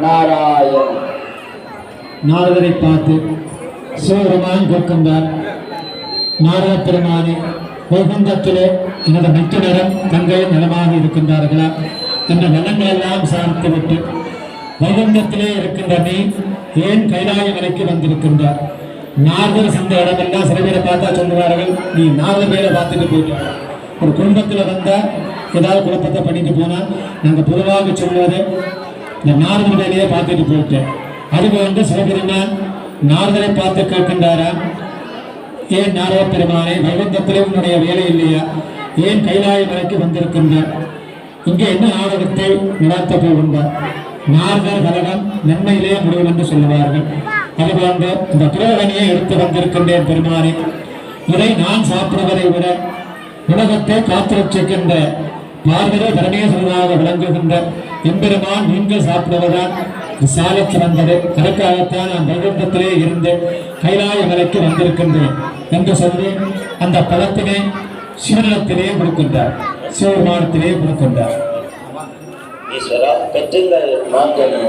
நாராயண. நாரதரை பார்த்து சிவபெருமான் கேட்கின்றார், நாரத பெருமானே, வைகுந்தத்திலே எனது மைத்துனரும் தங்கை நலமாக இருக்கின்றார்களா என்ற நலங்கள் எல்லாம் சார்த்துவிட்டு வைகுந்தத்திலே இருக்கின்ற நீ ஏன் கைலாய மலைக்கு வந்திருக்கின்றார்? நாரதர் சென்ற இடமெல்லாம் சில பேரை பார்த்தா சொல்லுவார்கள், நீ நாரத பேரை பார்த்துட்டு போயிட்டார். ஒரு குடும்பத்தில் வந்தால் ஏதாவது குழப்பத்தை பண்ணிட்டு போனால் நாங்கள் பொதுவாக சொல்வது இந்த நாரத வேலையை பார்த்துட்டு போயிட்டேன். அதுக்கு வந்து சிவபெருமான் நாரதரை பார்த்து கேட்கின்றாரா, ஏன் நாரத பெருமானே, வைகுந்தத்திலே உன்னுடைய வேலை இல்லையா? ஏன் கைலாய மலைக்கு வந்திருக்கின்றார்? இங்கே என்ன நாடகத்தை நடத்த போகின்றார்? நாரதர் கலகம் நன்மையிலே முடியும் என்று சொல்லுவார்கள். அதுபோன்று இந்த துரோகனியை எடுத்து வந்திருக்கின்றேன் பெருமானே. இதை நான் சாப்பிடுவதை விட உலகத்தை காத்திருக்கின்ற பார்வதி பரமேஸ்வரனாக விளங்குகின்ற எம்பெருமான் நீங்கள் சாப்பிடுவதால் சாலைக்கு வந்தது. அதற்காகத்தான் நான் வைகுண்டத்திலே இருந்து கைலாய மலைக்கு வந்திருக்கின்றேன் என்று சொல்லி அந்த பழத்தினை சிவனிடத்திலே கொடுக்கின்றார், சிவபெருமானத்திலே கொடுக்கின்றார். ஈஸ்வரா, பெற்றுங்கள் மாங்கனி.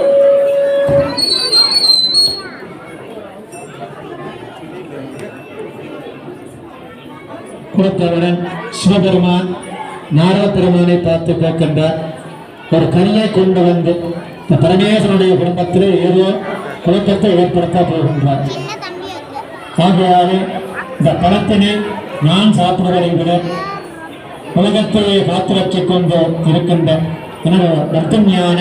கொடுத்தவுடன் சிவபெருமான் நாரத பெருமானை பார்த்து கேட்கின்றார், ஒரு கனியை கொண்டு வந்து இந்த பரமேஸ்வரனுடைய குடும்பத்திலே ஏதோ குழப்பத்தை ஏற்படுத்த போகின்றார். ஆகையாலே இந்த பழத்தினை நான் சாப்பிடுவதை விட உலகத்தையே காத்து வச்சுக் கொண்டு இருக்கின்ற எனது வர்த்தஞான